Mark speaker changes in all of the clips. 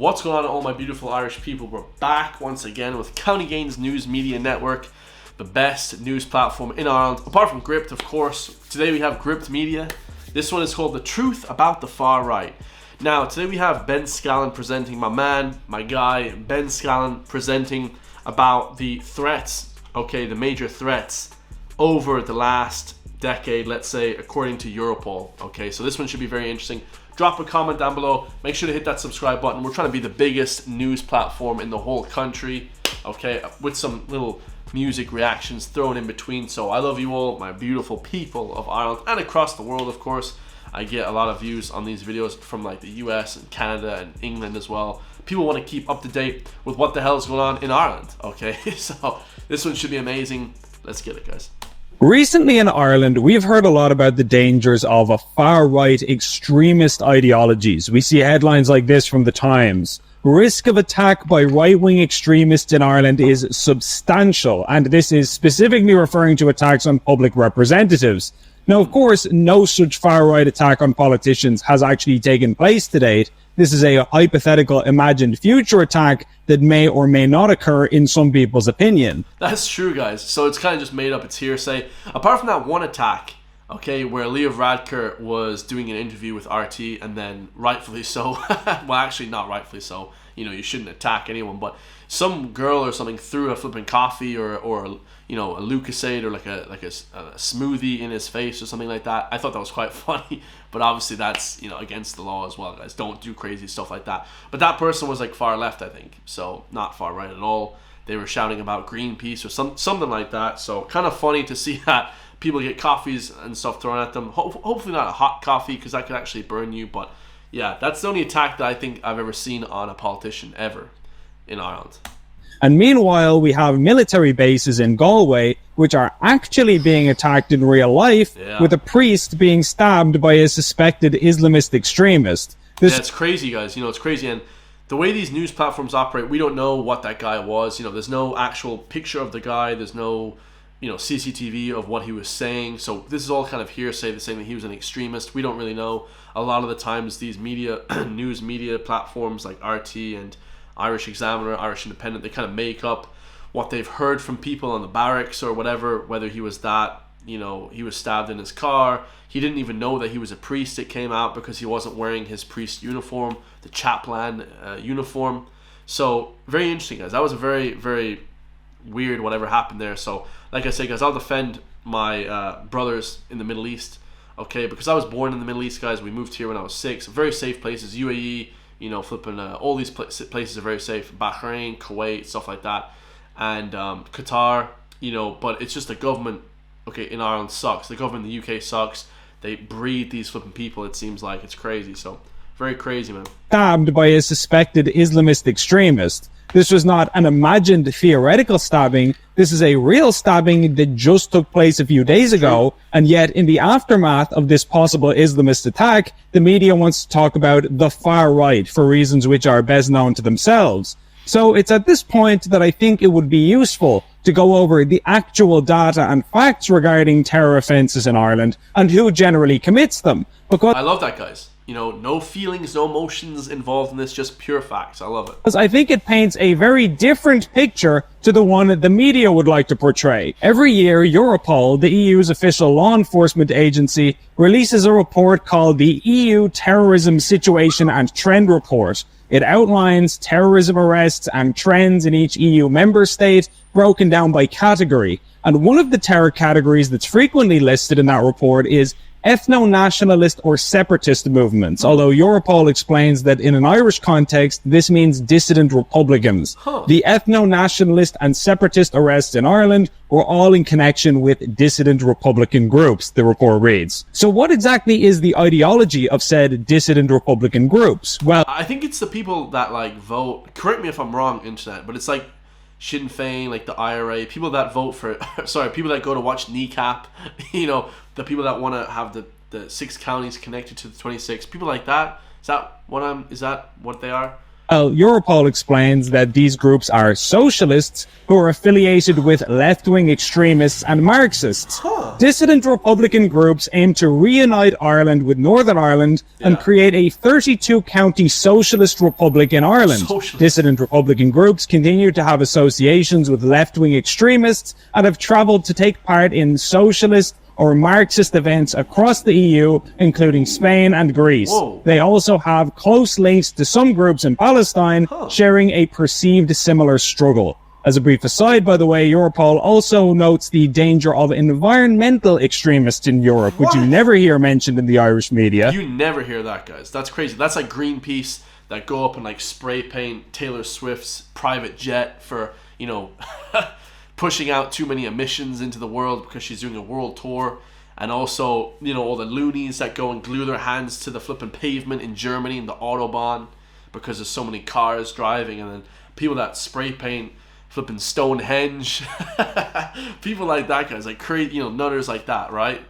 Speaker 1: What's going on, all my beautiful Irish people? We're back once again with County Gains News Media Network, the best news platform in Ireland, apart from Gript, of course. Today we have Gript Media. This one is called The Truth About the Far Right. Now, today we have Ben Scallon presenting, my guy, Ben Scallon presenting about the threats, the major threats over the last decade, let's say, according to Europol. So this one should be very interesting. Drop a comment down below. Make sure to hit that subscribe button. We're trying to be the biggest news platform in the whole country, with some little music reactions thrown in between. So I love you all, my beautiful people of Ireland and across the world, of course. I get a lot of views on these videos from like the US and Canada and England as well. People want to keep up to date with what the hell is going on in Ireland, So this one should be amazing. Let's get it, guys.
Speaker 2: Recently in Ireland, we've heard a lot about the dangers of a far-right extremist ideologies. We see headlines like this from the Times. Risk of attack by right-wing extremists in Ireland is substantial, and this is specifically referring to attacks on public representatives. Now, of course, no such far-right attack on politicians has actually taken place to date. This is a hypothetical imagined future attack that may or may not occur in some people's opinion.
Speaker 1: That's true, guys. So it's kind of just made up, it's hearsay. Apart from that one attack, where Leo Varadkar was doing an interview with RT and then rightfully so, well, actually not rightfully so, you shouldn't attack anyone, but some girl or something threw a flipping coffee or a Lucasade or like a smoothie in his face or something like that. I thought that was quite funny, but obviously that's against the law as well, guys. Don't do crazy stuff like that. But that person was like far left, I think, so not far right at all. They were shouting about Greenpeace or something like that. So kind of funny to see that people get coffees and stuff thrown at them. Hopefully not a hot coffee, because that could actually burn you. But yeah, that's the only attack that I think I've ever seen on a politician ever in Ireland.
Speaker 2: And meanwhile, we have military bases in Galway, which are actually being attacked in real life, with a priest being stabbed by a suspected Islamist extremist.
Speaker 1: It's crazy, guys. It's crazy. And the way these news platforms operate, we don't know what that guy was. There's no actual picture of the guy. There's no, CCTV of what he was saying. So this is all kind of hearsay. They're saying that he was an extremist. We don't really know. A lot of the times, these news media platforms like RT and Irish Examiner, Irish Independent, they kind of make up what they've heard from people on the barracks or whatever, whether he was that, he was stabbed in his car. He didn't even know that he was a priest. It came out because he wasn't wearing his priest uniform, the chaplain uniform. So very interesting, guys. That was a very, very weird whatever happened there. So like I said, guys, I'll defend my brothers in the Middle East, because I was born in the Middle East, guys. We moved here when I was 6. Very safe places. UAE, all these places are very safe. Bahrain, Kuwait, stuff like that. And Qatar, but it's just the government, in Ireland sucks. The government in the UK sucks. They breed these flipping people, it seems like. It's crazy. So, very crazy, man.
Speaker 2: Stabbed by a suspected Islamist extremist. This was not an imagined theoretical stabbing. This is a real stabbing that just took place a few days ago. And yet, in the aftermath of this possible Islamist attack, the media wants to talk about the far right for reasons which are best known to themselves. So it's at this point that I think it would be useful to go over the actual data and facts regarding terror offences in Ireland and who generally commits them. Because
Speaker 1: I love that, guys. No feelings, no emotions involved in this, just pure facts. I love it.
Speaker 2: Because I think it paints a very different picture to the one the media would like to portray. Every year, Europol, the EU's official law enforcement agency, releases a report called the EU Terrorism Situation and Trend Report. It outlines terrorism arrests and trends in each EU member state, broken down by category. And one of the terror categories that's frequently listed in that report is ethno-nationalist or separatist movements, although Europol explains that in an Irish context, this means dissident Republicans. The ethno-nationalist and separatist arrests in Ireland were all in connection with dissident Republican groups, the report reads. So what exactly is the ideology of said dissident Republican groups? Well,
Speaker 1: I think it's the people that vote, correct me if I'm wrong, internet, but it's like Sinn Féin, like the IRA, people that vote for, people that go to watch Kneecap, the people that want to have the 6 counties connected to the 26, people like that. Is that what they are?
Speaker 2: Europol explains that these groups are socialists who are affiliated with left-wing extremists and Marxists. Dissident Republican groups aim to reunite Ireland with Northern Ireland and create a 32-county socialist republic in Ireland. Dissident Republican groups continue to have associations with left-wing extremists and have travelled to take part in socialist or Marxist events across the EU, including Spain and Greece.
Speaker 1: Whoa.
Speaker 2: They also have close links to some groups in Palestine, sharing a perceived similar struggle. As a brief aside, by the way, Europol also notes the danger of environmental extremists in Europe, which you never hear mentioned in the Irish media.
Speaker 1: You never hear that, guys. That's crazy. That's like Greenpeace that go up and like spray paint Taylor Swift's private jet for, you know, pushing out too many emissions into the world because she's doing a world tour. And also, you know, all the loonies that go and glue their hands to the flipping pavement in Germany in the Autobahn because there's so many cars driving, and then people that spray paint flipping Stonehenge. People like that, guys, like crazy, you know, nutters like that, right?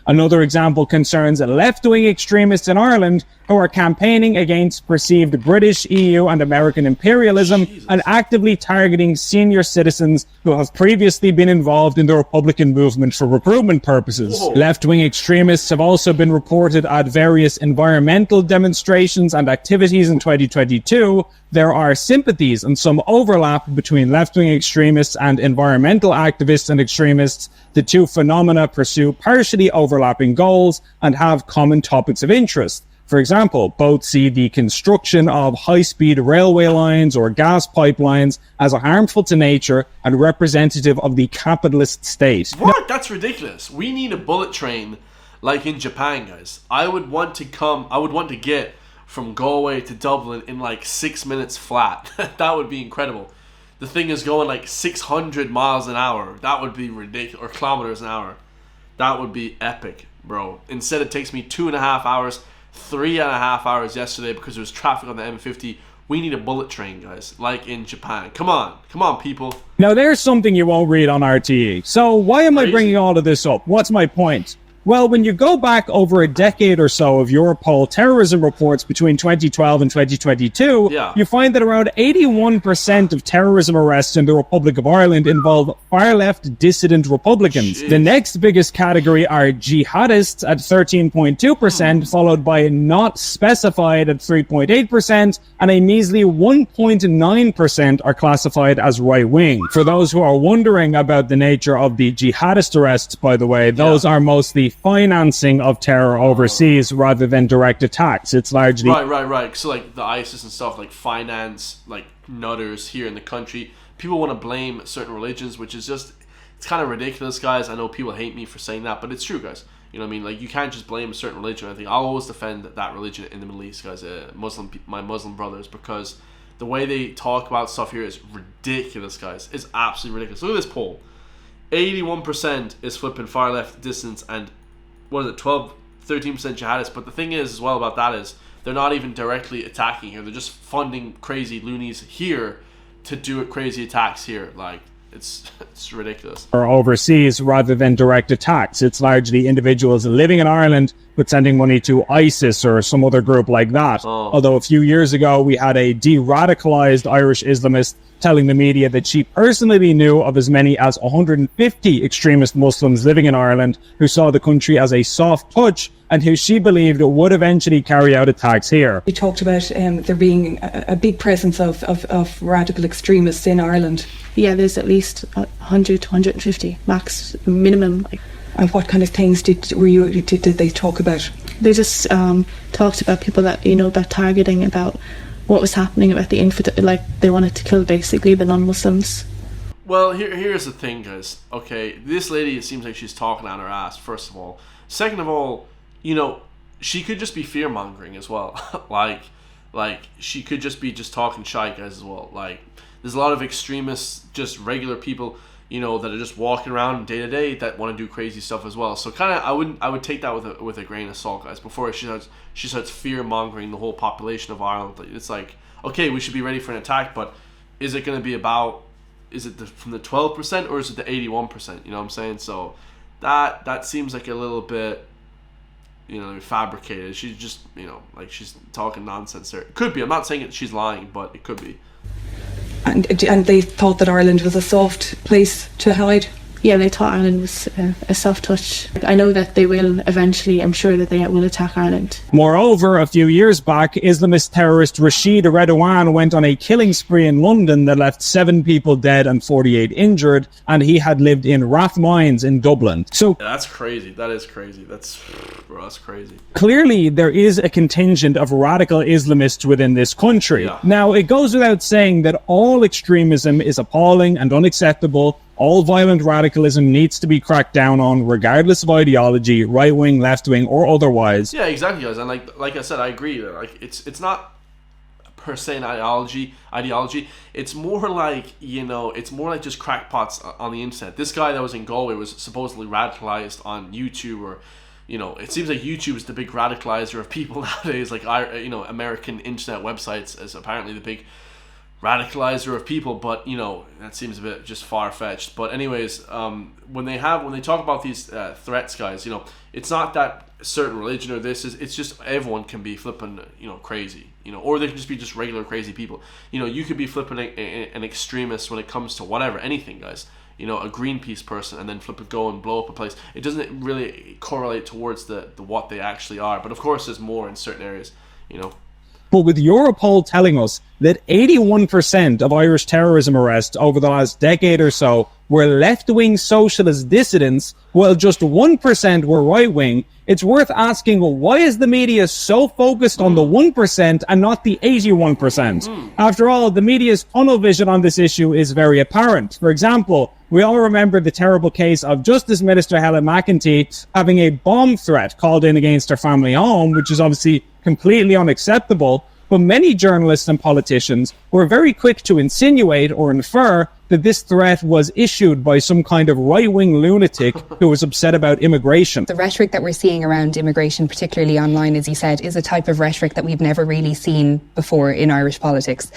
Speaker 2: Another example concerns left-wing extremists in Ireland who are campaigning against perceived British, EU and American imperialism and actively targeting senior citizens who have previously been involved in the Republican movement for recruitment purposes.
Speaker 1: Whoa.
Speaker 2: Left-wing extremists have also been reported at various environmental demonstrations and activities in 2022. There are sympathies and some overlap between left-wing extremists and environmental activists and extremists. The two phenomena pursue partially overlapping goals and have common topics of interest. For example, both see the construction of high-speed railway lines or gas pipelines as harmful to nature and representative of the capitalist state.
Speaker 1: What? That's ridiculous. We need a bullet train like in Japan, guys. I would want to get from Galway to Dublin in like 6 minutes flat. That would be incredible. The thing is going like 600 miles an hour. That would be ridiculous. Or kilometers an hour. That would be epic, bro. Instead, it takes me 2.5 hours, 3.5 hours yesterday because there was traffic on the M50. We need a bullet train, guys, like in Japan. Come on, people.
Speaker 2: Now, there's something you won't read on RTE. So why am I bringing all of this up? What's my point? Well, when you go back over a decade or so of Europol terrorism reports between 2012 and 2022, you find that around 81% of terrorism arrests in the Republic of Ireland involve far-left dissident Republicans. The next biggest category are jihadists at 13.2%, followed by not specified at 3.8%, and a measly 1.9% are classified as right-wing. For those who are wondering about the nature of the jihadist arrests, by the way, those are mostly financing of terror overseas rather than direct attacks. It's largely
Speaker 1: right. So like the ISIS and stuff, like finance, like nutters here in the country. People want to blame certain religions, which is just, it's kind of ridiculous, guys. I know people hate me for saying that, but it's true, guys. You know what I mean? Like, you can't just blame a certain religion. I think I'll always defend that religion in the Middle East, guys. My Muslim brothers, because the way they talk about stuff here is ridiculous, guys. It's absolutely ridiculous. Look at this poll. 81% is flipping far left dissidents, and what is it, 13% jihadists. But the thing is as well about that is they're not even directly attacking here. They're just funding crazy loonies here to do crazy attacks here. Like, it's ridiculous.
Speaker 2: Or overseas rather than direct attacks. It's largely individuals living in Ireland but sending money to ISIS or some other group like that. Although a few years ago we had a de-radicalized Irish Islamist telling the media that she personally knew of as many as 150 extremist Muslims living in Ireland who saw the country as a soft touch and who she believed would eventually carry out attacks here.
Speaker 3: We talked about there being a big presence of radical extremists in Ireland.
Speaker 4: Yeah, there's at least 100 to 150 max minimum.
Speaker 3: And what kind of things did they talk about?
Speaker 4: They just talked about people that, you know, about targeting, about what was happening, about the infidel, like they wanted to kill basically the non-Muslims.
Speaker 1: Well, here's the thing, guys. Okay, this lady, it seems like she's talking on her ass, first of all. Second of all, you know, she could just be fear-mongering as well. like she could just be talking shy, guys, as well. Like, there's a lot of extremists, just regular people, you know, that are just walking around day to day that want to do crazy stuff as well. So kind of, I would take that with a grain of salt, guys. Before she starts fear mongering the whole population of Ireland. It's like, okay, we should be ready for an attack, but is it going to be about? Is it from the 12% or is it the 81%? You know what I'm saying? So that seems like a little bit fabricated. She's just, like she's talking nonsense there. It could be. I'm not saying that she's lying, but it could be.
Speaker 3: And they thought that Ireland was a soft place to hide.
Speaker 4: Yeah, they thought Ireland was a soft touch. I know that they will eventually, I'm sure that they will attack Ireland.
Speaker 2: Moreover, a few years back, Islamist terrorist Rashid Redouane went on a killing spree in London that left 7 people dead and 48 injured, and he had lived in Rathmines in Dublin. So
Speaker 1: yeah, that's crazy. That is crazy. That's crazy.
Speaker 2: Clearly, there is a contingent of radical Islamists within this country.
Speaker 1: Yeah.
Speaker 2: Now, it goes without saying that all extremism is appalling and unacceptable. All violent radicalism needs to be cracked down on, regardless of ideology, right-wing, left-wing, or otherwise.
Speaker 1: Yeah, exactly, guys. And like I said, I agree. Like it's not per se an ideology. It's more like, it's more like just crackpots on the internet. This guy that was in Galway was supposedly radicalized on YouTube, or it seems like YouTube is the big radicalizer of people nowadays. Like American internet websites is apparently the big radicalizer of people, but that seems a bit just far-fetched. But anyways, when they talk about these threats, guys, it's not that certain religion or it's just everyone can be flipping crazy, or they can just be just regular crazy people. You could be flipping an extremist when it comes to whatever, anything, guys. A Greenpeace person, and then go and blow up a place. It doesn't really correlate towards the what they actually are, but of course there's more in certain areas.
Speaker 2: But with Europol telling us that 81% of Irish terrorism arrests over the last decade or so were left-wing socialist dissidents, while just 1% were right-wing, it's worth asking, why is the media so focused on the 1% and not the 81%? After all, the media's tunnel vision on this issue is very apparent. For example, we all remember the terrible case of Justice Minister Helen McEntee having a bomb threat called in against her family home, which is obviously completely unacceptable. But many journalists and politicians were very quick to insinuate or infer that this threat was issued by some kind of right-wing lunatic who was upset about immigration.
Speaker 5: The rhetoric that we're seeing around immigration, particularly online, as you said, is a type of rhetoric that we've never really seen before in Irish politics.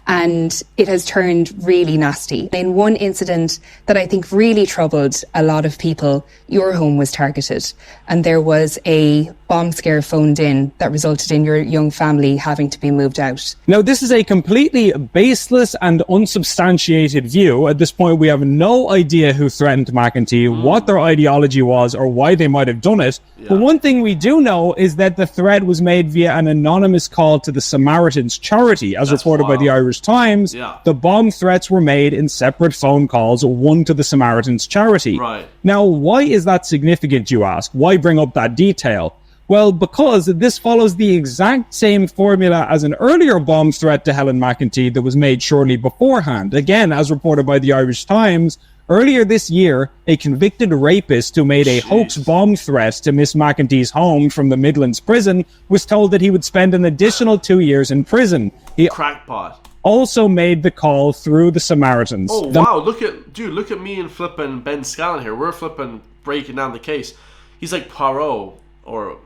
Speaker 5: And it has turned really nasty. In one incident that I think really troubled a lot of people, your home was targeted, and there was a bomb scare phoned in that resulted in your young family having to be moved out.
Speaker 2: Now, this is a completely baseless and unsubstantiated view. At this point, we have no idea who threatened McEntee, what their ideology was, or why they might have done it. Yeah. But one thing we do know is that the threat was made via an anonymous call to the Samaritans charity. As reported by the Irish Times, the bomb threats were made in separate phone calls, one to the Samaritans charity.
Speaker 1: Right.
Speaker 2: Now, why is that significant, you ask? Why bring up that detail? Well, because this follows the exact same formula as an earlier bomb threat to Helen McEntee that was made shortly beforehand. Again, as reported by the Irish Times, earlier this year, a convicted rapist who made a hoax bomb threat to Miss McEntee's home from the Midlands prison was told that he would spend an additional 2 years in prison. He
Speaker 1: Crackpot.
Speaker 2: Also made the call through the Samaritans.
Speaker 1: Oh, wow. Look at me and flipping Ben Scallon here. We're flipping breaking down the case. He's like Poirot or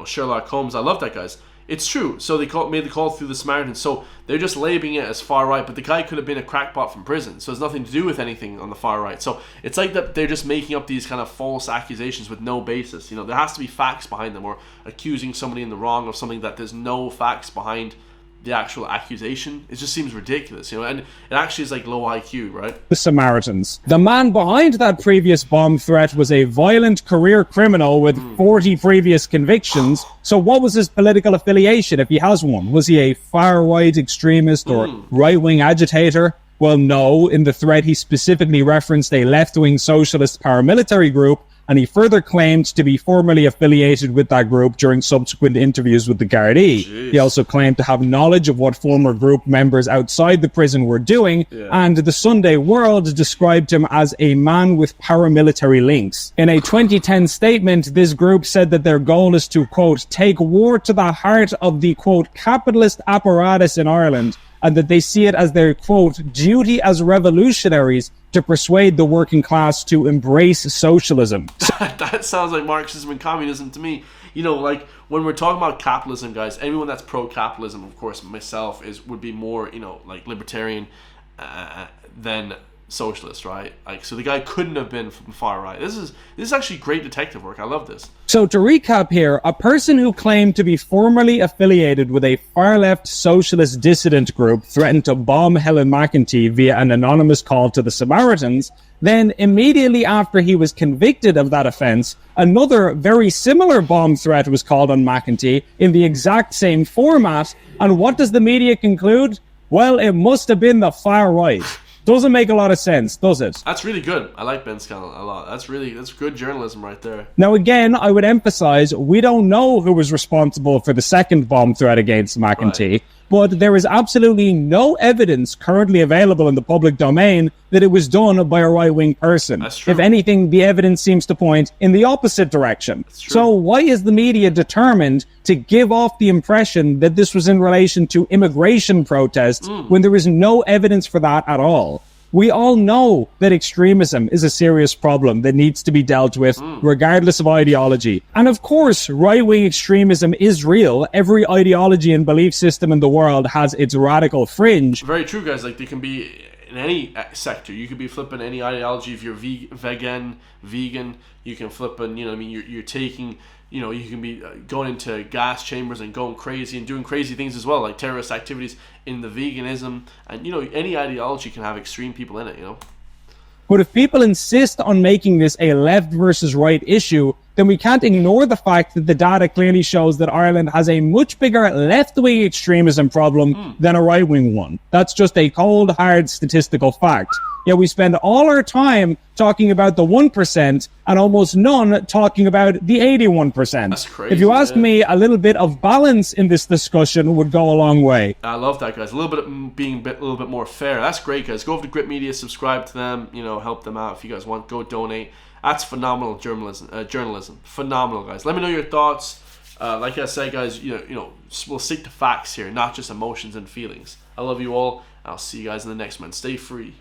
Speaker 1: Sherlock Holmes. I love that, guys. It's true. So they made the call through the Samaritans. So they're just labeling it as far right, but the guy could have been a crackpot from prison. So it's nothing to do with anything on the far right. So it's like that they're just making up these kind of false accusations with no basis. There has to be facts behind them, or accusing somebody in the wrong of something that there's no facts behind the actual accusation. It just seems ridiculous, and it actually is like low IQ, right?
Speaker 2: The Samaritans. The man behind that previous bomb threat was a violent career criminal with 40 previous convictions. So what was his political affiliation, if he has one? Was he a far-right extremist or right-wing agitator? Well, no. In the threat, he specifically referenced a left-wing socialist paramilitary group, and he further claimed to be formerly affiliated with that group during subsequent interviews with the Gardaí.
Speaker 1: Jeez.
Speaker 2: He also claimed to have knowledge of what former group members outside the prison were doing, and the Sunday World described him as a man with paramilitary links. In a 2010 statement, this group said that their goal is to, quote, take war to the heart of the, quote, capitalist apparatus in Ireland, and that they see it as their, quote, duty as revolutionaries to persuade the working class to embrace socialism.
Speaker 1: That sounds like Marxism and communism to me. Like when we're talking about capitalism, guys, anyone that's pro-capitalism, of course, myself, would be more, like libertarian than socialist, right? Like, so the guy couldn't have been from far right. This is actually great detective work. I love this.
Speaker 2: So to recap here, a person who claimed to be formerly affiliated with a far-left socialist dissident group threatened to bomb Helen McEntee via an anonymous call to the Samaritans. Then, immediately after he was convicted of that offence, another very similar bomb threat was called on McEntee in the exact same format. And what does the media conclude? Well, it must have been the far right. Doesn't make a lot of sense, does it?
Speaker 1: That's really good. I like Ben Scannell a lot. That's good journalism right there.
Speaker 2: Now, again, I would emphasize, we don't know who was responsible for the second bomb threat against McEntee,
Speaker 1: Right.
Speaker 2: but there is absolutely no evidence currently available in the public domain that it was done by a right-wing person.
Speaker 1: That's true.
Speaker 2: If anything, the evidence seems to point in the opposite direction.
Speaker 1: true.
Speaker 2: So why is the media determined to give off the impression that this was in relation to immigration protests when there is no evidence for that at all? We all know that extremism is a serious problem that needs to be dealt with regardless of ideology. And of course, right-wing extremism is real. Every ideology and belief system in the world has its radical fringe.
Speaker 1: Very true, guys. Like, they can be in any sector. You could be flipping any ideology. If you're vegan, you can flip and, what I mean, you're taking, you can be going into gas chambers and going crazy and doing crazy things as well, like terrorist activities in the veganism. And, any ideology can have extreme people in it,
Speaker 2: But if people insist on making this a left versus right issue, then we can't ignore the fact that the data clearly shows that Ireland has a much bigger left-wing extremism problem than a right-wing one. That's just a cold, hard statistical fact. Yet we spend all our time talking about the 1% and almost none talking about the 81%.
Speaker 1: That's crazy.
Speaker 2: If you ask me, a little bit of balance in this discussion would go a long way.
Speaker 1: I love that, guys. A little bit of being a little bit more fair. That's great, guys. Go over to Grit Media, subscribe to them, help them out if you guys want. Go donate. That's phenomenal journalism. Phenomenal, guys. Let me know your thoughts. Like I said, guys, we'll stick to facts here, not just emotions and feelings. I love you all. I'll see you guys in the next one. Stay free.